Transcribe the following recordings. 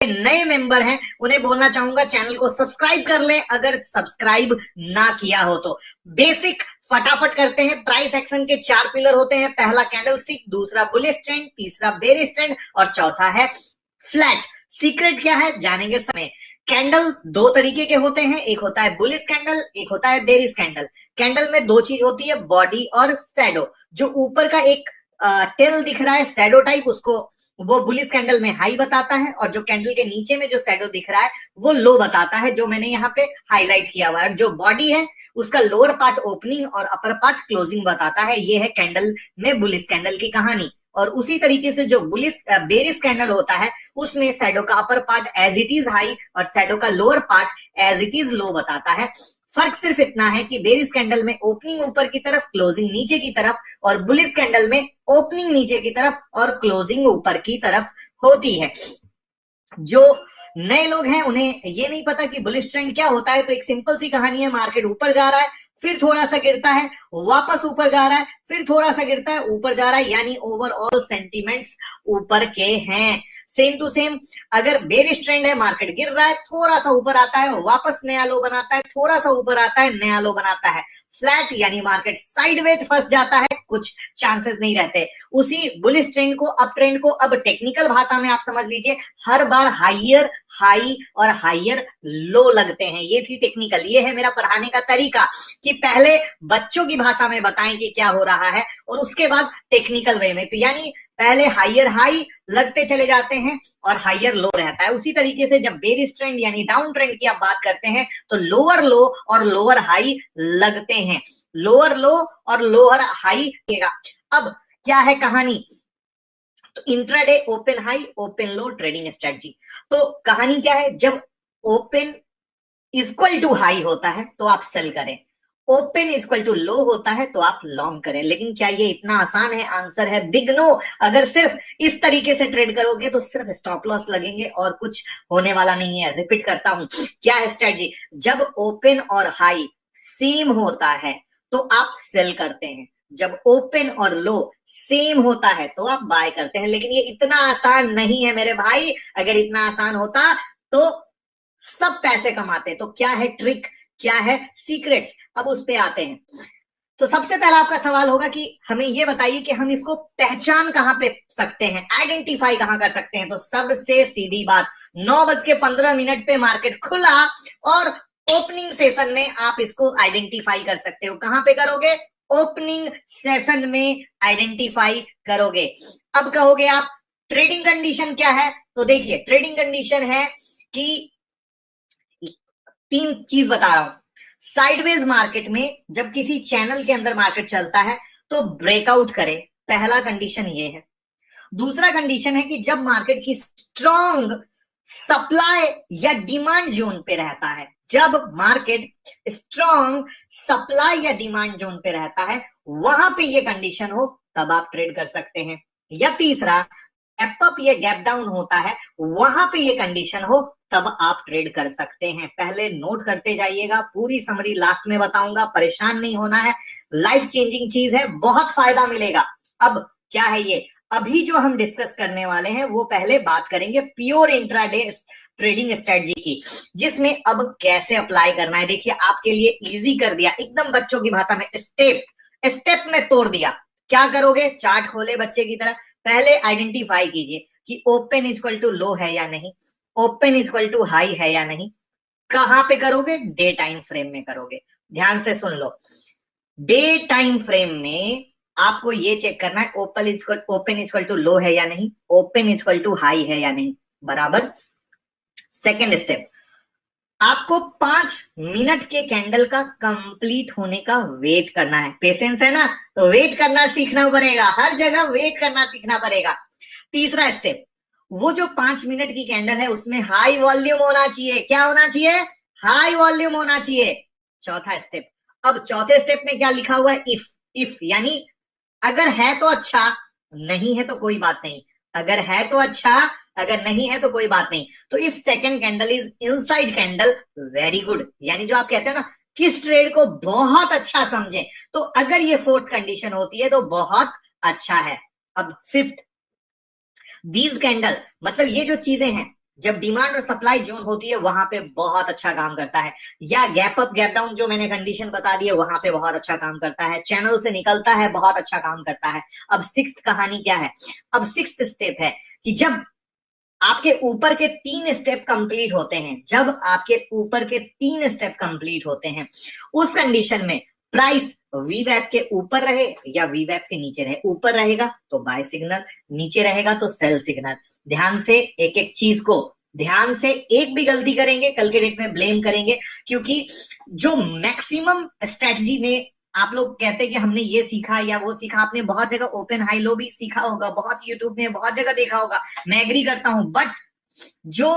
नए मेंबर हैं उन्हें बोलना चाहूंगा चैनल को सब्सक्राइब कर लें अगर सब्सक्राइब ना किया हो तो। बेसिक फटाफट करते हैं। प्राइस एक्शन के 4 पिलर होते हैं। पहला कैंडलस्टिक, दूसरा बुलिश ट्रेंड, तीसरा बेरिश ट्रेंड और चौथा है फ्लैट। सीक्रेट क्या है जानेंगे समय। कैंडल 2 तरीके के होते हैं, एक होता है बुलिश कैंडल, एक होता है बेरिश कैंडल। कैंडल में 2 चीज होती है, बॉडी और शैडो। जो ऊपर का एक टेल दिख रहा है शैडो टाइप, उसको वो बुलिश कैंडल में हाई बताता है, और जो कैंडल के नीचे में जो शैडो दिख रहा है वो लो बताता है, जो मैंने यहाँ पे हाईलाइट किया हुआ है। जो बॉडी है उसका लोअर पार्ट ओपनिंग और अपर पार्ट क्लोजिंग बताता है। ये है कैंडल में बुलिश कैंडल की कहानी। और उसी तरीके से जो बेरिश कैंडल होता है उसमें शैडो का upper part as it is high और शैडो का lower part as it is low बताता है। फर्क सिर्फ इतना है कि बेरिश कैंडल में ओपनिंग ऊपर की तरफ, क्लोजिंग नीचे की तरफ, और बुलिश कैंडल में ओपनिंग नीचे की तरफ और क्लोजिंग ऊपर की तरफ होती है। जो नए लोग हैं उन्हें ये नहीं पता कि बुलिश ट्रेंड क्या होता है, तो एक सिंपल सी कहानी है। मार्केट ऊपर जा रहा है, फिर थोड़ा सा गिरता है, वापस ऊपर जा रहा है, फिर थोड़ा सा गिरता है, ऊपर जा रहा है, यानी ओवरऑल सेंटिमेंट्स ऊपर के हैं। सेम टू सेम अगर बेरिश ट्रेंड है, मार्केट गिर रहा है, थोड़ा सा ऊपर आता है, वापस नया लो बनाता है, थोड़ा सा ऊपर आता है, नया लो बनाता है। फ्लैट यानी मार्केट साइडवेज फंस जाता है, कुछ चांसेस नहीं रहते। उसी बुलिश ट्रेंड को, अप ट्रेंड को अब टेक्निकल भाषा में आप समझ लीजिए, हर बार हाइयर हाई और हाइयर लो लगते हैं। ये थी टेक्निकल। ये है मेरा पढ़ाने का तरीका कि पहले बच्चों की भाषा में बताएं कि क्या हो रहा है और उसके बाद टेक्निकल वे में। तो यानी पहले हाइयर हाई लगते चले जाते हैं और हाइयर लो रहता है। उसी तरीके से जब बेरिश ट्रेंड यानी डाउन ट्रेंड की आप बात करते हैं तो लोअर लो और लोअर हाई लगते हैं, लोअर लो और लोअर हाई। अब क्या है कहानी, तो इंट्राडे ओपन हाई ओपन लो ट्रेडिंग स्ट्रेटजी। तो कहानी क्या है, जब ओपन इक्वल टू हाई होता है तो आप सेल करें, ओपन इक्वल टू लो होता है तो आप लॉन्ग करें। लेकिन क्या ये इतना आसान है? आंसर है बिग नो। अगर सिर्फ इस तरीके से ट्रेड करोगे तो सिर्फ स्टॉप लॉस लगेंगे और कुछ होने वाला नहीं है। रिपीट करता हूं, क्या है स्ट्रेटजी, जब ओपन और हाई सेम होता है तो आप सेल करते हैं, जब ओपन और लो सेम होता है तो आप बाय करते हैं। लेकिन ये इतना आसान नहीं है मेरे भाई। अगर इतना आसान होता तो सब पैसे कमाते। तो क्या है ट्रिक, क्या है सीक्रेट्स, अब उस पे आते हैं। तो सबसे पहला आपका सवाल होगा कि हमें ये बताइए कि हम इसको पहचान कहां पे सकते हैं, आइडेंटिफाई कहां कर सकते हैं। तो सबसे सीधी बात, 9:15 पे मार्केट खुला और ओपनिंग सेशन में आप इसको आइडेंटिफाई कर सकते हो। कहां पे करोगे? ओपनिंग सेशन में आइडेंटिफाई करोगे। अब कहोगे आप ट्रेडिंग कंडीशन क्या है, तो देखिए ट्रेडिंग कंडीशन है कि 3 चीज बता रहा हूं। साइडवेज मार्केट में जब किसी चैनल के अंदर मार्केट चलता है तो ब्रेकआउट करे, पहला कंडीशन ये है। दूसरा कंडीशन है कि जब मार्केट की स्ट्रॉन्ग सप्लाई या डिमांड जोन पे रहता है, जब मार्केट स्ट्रॉन्ग सप्लाई या डिमांड जोन पे रहता है वहां पे ये कंडीशन हो तब आप ट्रेड कर सकते हैं। या तीसरा, गैप अप या गैप डाउन होता है, वहां पे ये कंडीशन हो तब आप ट्रेड कर सकते हैं। पहले नोट करते जाइएगा, पूरी समरी लास्ट में बताऊंगा, परेशान नहीं होना है। लाइफ चेंजिंग चीज है, बहुत फायदा मिलेगा। अब क्या है ये, अभी जो हम डिस्कस करने वाले हैं वो पहले बात करेंगे प्योर इंट्राडे ट्रेडिंग स्ट्रेटजी की, जिसमें अब कैसे अप्लाई करना है। देखिए आपके लिए इजी कर दिया, एकदम बच्चों की भाषा में स्टेप स्टेप में तोड़ दिया। क्या करोगे, चार्ट खोले बच्चे की तरह, पहले आइडेंटिफाई कीजिए कि ओपन इक्वल टू लो है या नहीं, ओपन इक्वल टू हाई है या नहीं। कहां पे करोगे? डे टाइम फ्रेम में करोगे। ध्यान से सुन लो, डे टाइम फ्रेम में आपको ये चेक करना है ओपन इक्वल टू लो है या नहीं, ओपन इक्वल टू हाई है या नहीं, बराबर। सेकेंड स्टेप, आपको 5 मिनट के कैंडल का कंप्लीट होने का वेट करना है। पेशेंस है ना, तो वेट करना सीखना पड़ेगा, हर जगह वेट करना सीखना पड़ेगा। तीसरा स्टेप, वो जो 5 मिनट की कैंडल है उसमें हाई वॉल्यूम होना चाहिए। क्या होना चाहिए? हाई वॉल्यूम होना चाहिए। चौथा स्टेप, अब चौथे स्टेप में क्या लिखा हुआ है? इफ यानी अगर है तो अच्छा, नहीं है तो कोई बात नहीं। अगर है तो अच्छा, अगर नहीं है तो कोई बात नहीं। तो if second candle is inside candle, very good, यानी जो आप कहते हैं ना किस ट्रेड को बहुत अच्छा समझें, तो अगर ये फोर्थ कंडीशन होती है तो बहुत अच्छा है। अब फिफ्थ, दीज कैंडल, मतलब ये जो चीजें हैं जब डिमांड और सप्लाई जोन होती है वहां पे बहुत अच्छा काम करता है, या गैप अप गैप डाउन जो मैंने कंडीशन बता दी है वहां पे बहुत अच्छा काम करता है, चैनल से निकलता है बहुत अच्छा काम करता है। अब सिक्स्थ कहानी क्या है, अब सिक्स्थ स्टेप है कि जब आपके ऊपर के 3 स्टेप कंप्लीट होते हैं, जब आपके ऊपर के 3 स्टेप कंप्लीट होते हैं, उस कंडीशन में प्राइस वीवैप के ऊपर रहे या वीवैप के नीचे रहे। ऊपर रहेगा तो बाय सिग्नल, नीचे रहेगा तो सेल सिग्नल। ध्यान से एक एक चीज को, ध्यान से, एक भी गलती करेंगे कल के डेट में ब्लेम करेंगे, क्योंकि जो मैक्सिमम स्ट्रेटजी में आप लोग कहते हैं कि हमने ये सीखा या वो सीखा, आपने बहुत जगह ओपन हाई लो भी सीखा होगा, बहुत यूट्यूब में बहुत जगह देखा होगा, मैं एग्री करता हूं, बट जो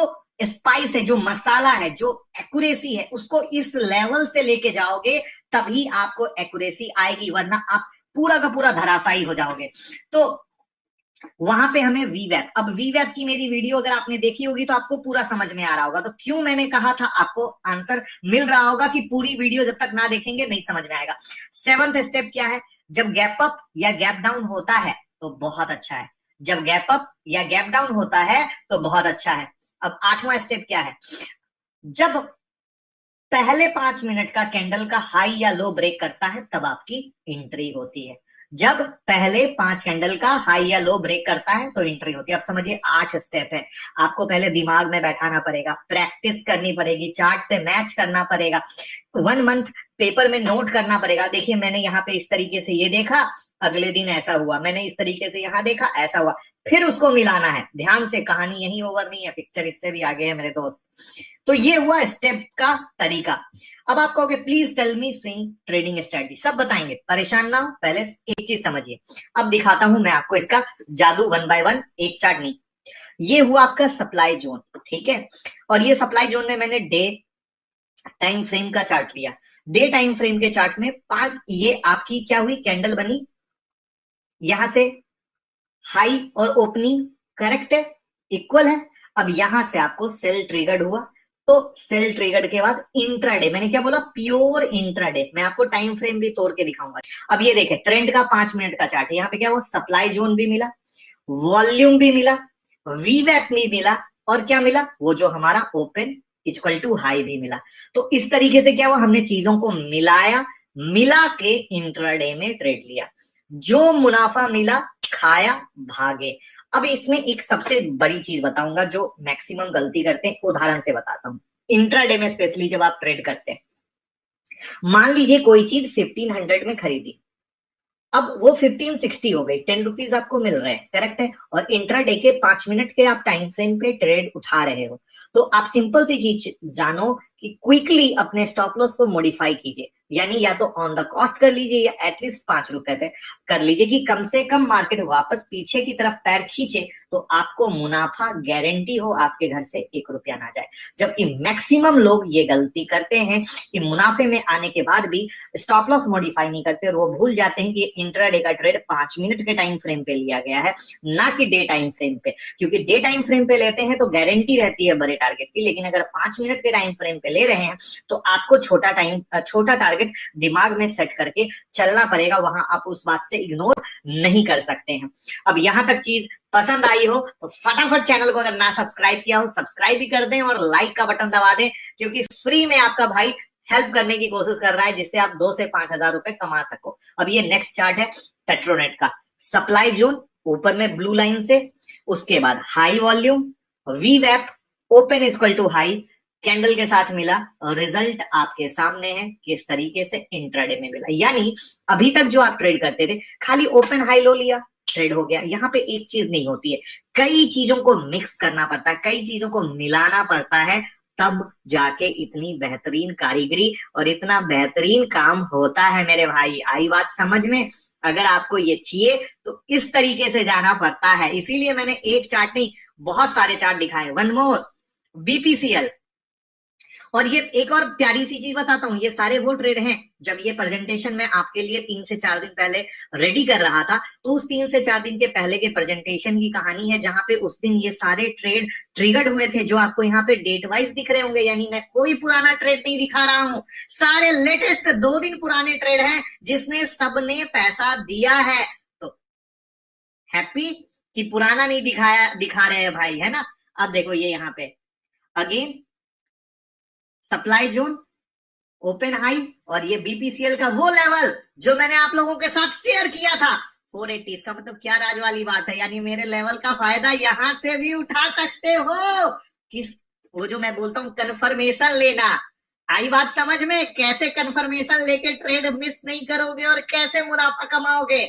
स्पाइस है, जो मसाला है, जो एक्यूरेसी है, उसको इस लेवल से लेके जाओगे तभी आपको एक्यूरेसी आएगी, वरना आप पूरा का पूरा धराशायी हो जाओगे। तो वहां पे हमें वीवैप, अब वीवैप की मेरी वीडियो अगर आपने देखी होगी तो आपको पूरा समझ में आ रहा होगा, तो क्यों मैंने कहा था, आपको आंसर मिल रहा होगा कि पूरी वीडियो जब तक ना देखेंगे नहीं समझ में आएगा। 7th स्टेप क्या है, जब गैप अप या गैप डाउन होता है तो बहुत अच्छा है, जब गैप अप या गैप डाउन होता है तो बहुत अच्छा है। अब 8वां स्टेप क्या है, जब पहले 5 मिनट का कैंडल का हाई या लो ब्रेक करता है तब आपकी एंट्री होती है। जब पहले 5 कैंडल का हाई या लो ब्रेक करता है तो एंट्री होती है। अब समझिए 8 स्टेप है, आपको पहले दिमाग में बैठाना पड़ेगा, प्रैक्टिस करनी पड़ेगी, चार्ट पे मैच करना पड़ेगा, 1 मंथ पेपर में नोट करना पड़ेगा। देखिए मैंने यहाँ पे इस तरीके से ये देखा, अगले दिन ऐसा हुआ, मैंने इस तरीके से यहाँ देखा, ऐसा हुआ, फिर उसको मिलाना है। ध्यान से, कहानी यहीं ओवर नहीं है, पिक्चर इससे भी आगे है मेरे दोस्त। तो ये हुआ स्टेप का तरीका। अब आप कहोगे please tell me swing trading strategy, सब बताएंगे, परेशान ना हो, पहले एक चीज समझिए। अब दिखाता हूं मैं आपको इसका जादू 1 बाय 1, एक चार्ट नहीं। ये हुआ आपका सप्लाई जोन, ठीक है, और ये सप्लाई जोन में मैंने डे टाइम फ्रेम का चार्ट लिया। डे टाइम फ्रेम के चार्ट में 5, ये आपकी क्या हुई, कैंडल बनी, यहां से हाई और ओपनिंग करेक्ट है, इक्वल है। अब यहां से आपको सेल ट्रिगर्ड हुआ, तो सेल ट्रिगर्ड के बाद इंट्राडे, मैंने क्या बोला, प्योर इंट्राडे। मैं आपको टाइम फ्रेम भी तोड़ के दिखाऊंगा। अब ये देखें, ट्रेंड का 5 मिनट का चार्ट है, यहाँ पे क्या हुआ, सप्लाई जोन भी मिला, वॉल्यूम भी मिला, वीवैप भी मिला, और क्या मिला, वो जो हमारा ओपन इक्वल टू हाई भी मिला। तो इस तरीके से क्या हुआ, हमने चीजों को मिलाया, मिला के इंट्राडे में ट्रेड लिया, जो मुनाफा मिला खाया, भागे। अब इसमें एक सबसे बड़ी चीज बताऊंगा जो मैक्सिमम गलती करते हैं, उदाहरण से बताता हूं। इंट्राडे में स्पेशली जब आप ट्रेड करते हैं, मान लीजिए कोई चीज 1500 में खरीदी, अब वो 1560 हो गई, 10 रुपीज आपको मिल रहे हैं, करेक्ट है, और इंट्राडे के 5 मिनट के आप टाइम फ्रेम पे ट्रेड उठा रहे हो, तो आप सिंपल सी चीज जानो कि क्विकली अपने स्टॉप लॉस को मॉडिफाई कीजिए, यानी या तो ऑन द कॉस्ट कर लीजिए या एटलीस्ट 5 रुपए पे कर लीजिए, कि कम से कम मार्केट वापस पीछे की तरफ पैर खींचे तो आपको मुनाफा गारंटी हो, आपके घर से 1 रुपया ना जाए। जबकि मैक्सिमम लोग ये गलती करते हैं कि मुनाफे में आने के बाद भी स्टॉप लॉस मॉडिफाई नहीं करते, और वो भूल जाते हैं कि इंट्राडे का ट्रेड 5 मिनट के टाइम फ्रेम पे लिया गया है, ना कि डे टाइम फ्रेम पे, क्योंकि डे टाइम फ्रेम पे लेते हैं तो गारंटी रहती है बड़े टारगेट की, लेकिन अगर 5 मिनट के टाइम फ्रेम पे ले रहे हैं तो आपको छोटा टारगेट दिमाग में सेट करके चलना पड़ेगा, वहां आप उस बात से इग्नोर नहीं कर सकते हैं। अब यहां तक चीज पसंद आई हो तो फटाफट चैनल को अगर ना सब्सक्राइब किया हो सब्सक्राइब भी कर दें और लाइक का बटन दबा दें, क्योंकि फ्री में आपका भाई हेल्प करने की कोशिश कर रहा है जिससे आप 2 से 5,000 रुपए कमा सको। अब ये नेक्स्ट चार्ट है पेट्रोनेट का, सप्लाई जोन ऊपर में ब्लू लाइन से, उसके बाद हाई वॉल्यूम, वीवैप, open equal to high, candle के साथ मिला, और रिजल्ट आपके सामने है किस तरीके से इंट्राडे में मिला। यानी अभी तक जो आप ट्रेड करते थे खाली ओपन हाई लो लिया, ट्रेड हो गया। यहाँ पे एक चीज नहीं होती है, कई चीजों को मिक्स करना पड़ता है, कई चीजों को मिलाना पड़ता है, तब जाके इतनी बेहतरीन कारीगरी और इतना बेहतरीन काम होता है मेरे भाई। आई बात समझ में? अगर आपको ये चाहिए तो इस तरीके से जाना पड़ता है, इसीलिए मैंने एक चार्ट नहीं बहुत सारे चार्ट दिखाए। One more, BPCL. और ये एक और प्यारी सी चीज बताता हूँ, ये सारे वो ट्रेड हैं जब ये प्रेजेंटेशन मैं आपके लिए 3 से 4 दिन पहले रेडी कर रहा था, तो उस 3 से 4 दिन के पहले के प्रेजेंटेशन की कहानी है, जहां पे उस दिन ये सारे ट्रेड ट्रिगर्ड हुए थे, जो आपको यहाँ पे डेट वाइज दिख रहे होंगे। यानी मैं कोई पुराना ट्रेड नहीं दिखा रहा हूँ, सारे लेटेस्ट 2 दिन पुराने ट्रेड हैं जिसने सबने पैसा दिया है। तो हैप्पी कि पुराना नहीं दिखा रहे हैं भाई, है ना। अब देखो ये यहाँ पे again supply zone, open high, और ये बीपीसीएल का वो लेवल जो मैंने आप लोगों के साथ शेयर किया था 480। इसका मतलब क्या राज वाली बात है, यानी मेरे लेवल का फायदा यहां से भी उठा सकते हो। किस वो जो मैं बोलता हूं कन्फर्मेशन लेना, आई बात समझ में? कैसे कन्फर्मेशन लेके ट्रेड मिस नहीं करोगे और कैसे मुनाफा कमाओगे।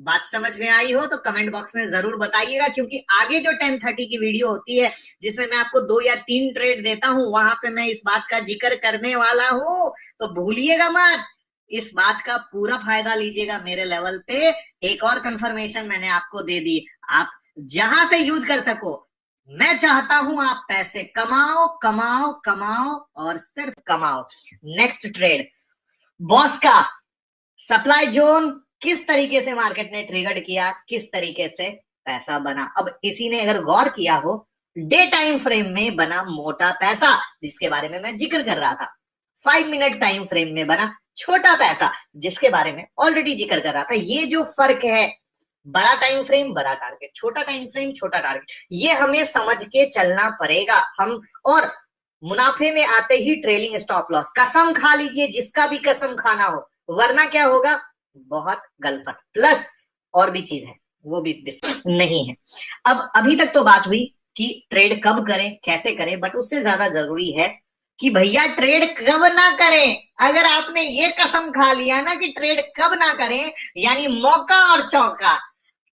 बात समझ में आई हो तो कमेंट बॉक्स में जरूर बताइएगा, क्योंकि आगे जो 10:30 की वीडियो होती है जिसमें मैं आपको 2 या 3 ट्रेड देता हूं, वहां पे मैं इस बात का जिक्र करने वाला हूं, तो भूलिएगा मत। इस बात का पूरा फायदा लीजिएगा मेरे लेवल पे। एक और कंफर्मेशन मैंने आपको दे दी, आप जहां से यूज कर सको। मैं चाहता हूं आप पैसे कमाओ कमाओ कमाओ और सिर्फ कमाओ। नेक्स्ट ट्रेड बॉस का सप्लाई जोन किस तरीके से मार्केट ने ट्रिगर्ड किया, किस तरीके से पैसा बना। अब इसी ने अगर गौर किया हो, डे टाइम फ्रेम में बना मोटा पैसा, जिसके बारे में मैं जिक्र कर रहा था। 5 मिनट टाइम फ्रेम में बना छोटा पैसा, जिसके बारे में ऑलरेडी जिक्र कर रहा था। ये जो फर्क है, बड़ा टाइम फ्रेम बड़ा टारगेट, छोटा टाइम फ्रेम छोटा टारगेट, ये हमें समझ के चलना पड़ेगा हम। और मुनाफे में आते ही ट्रेलिंग स्टॉप लॉस, कसम खा लीजिए जिसका भी कसम खाना हो, वरना क्या होगा, बहुत गलफत। प्लस और भी चीज है, वो भी नहीं है। अब अभी तक तो बात हुई कि ट्रेड कब करें कैसे करें, बट उससे ज्यादा जरूरी है कि भैया ट्रेड कब ना करें। अगर आपने ये कसम खा लिया ना कि ट्रेड कब ना करें, यानी मौका और चौका,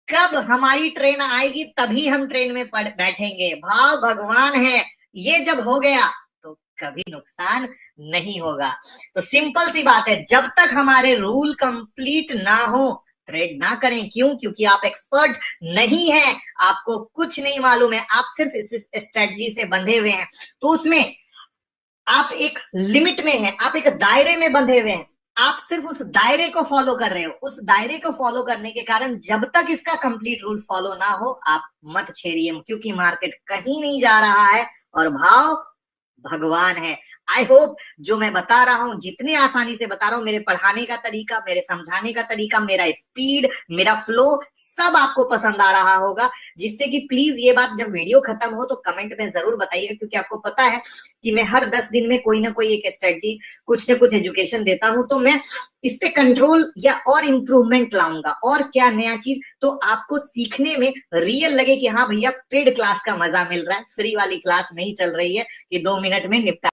कब हमारी ट्रेन आएगी तभी हम ट्रेन में बैठेंगे, भाव भगवान है। ये जब हो गया तो कभी नुकसान नहीं होगा। तो सिंपल सी बात है, जब तक हमारे रूल कंप्लीट ना हो ट्रेड ना करें। क्यों? क्योंकि आप एक्सपर्ट नहीं हैं, आपको कुछ नहीं मालूम है, आप सिर्फ इस स्ट्रेटजी से बंधे हुए हैं। तो उसमें आप एक लिमिट में हैं, आप एक दायरे में बंधे हुए हैं, आप सिर्फ उस दायरे को फॉलो कर रहे हो। उस दायरे को फॉलो करने के कारण जब तक इसका कंप्लीट रूल फॉलो ना हो आप मत छेड़िए, क्योंकि मार्केट कहीं नहीं जा रहा है और भाव भगवान है। आई होप जो मैं बता रहा हूं, जितने आसानी से बता रहा हूं, मेरे पढ़ाने का तरीका, मेरे समझाने का तरीका, मेरा स्पीड, मेरा फ्लो, सब आपको पसंद आ रहा होगा। जिससे कि प्लीज ये बात जब वीडियो खत्म हो तो कमेंट में जरूर बताइएगा, क्योंकि आपको पता है कि मैं हर 10 दिन में कोई ना कोई एक स्ट्रेटजी, कुछ ना कुछ एजुकेशन देता हूं। तो मैं इस पे कंट्रोल या और इंप्रूवमेंट लाऊंगा, और क्या नया चीज, तो आपको सीखने में रियल लगे कि हाँ भैया पेड क्लास का मजा मिल रहा है, फ्री वाली क्लास नहीं चल रही है कि 2 मिनट में निपटा।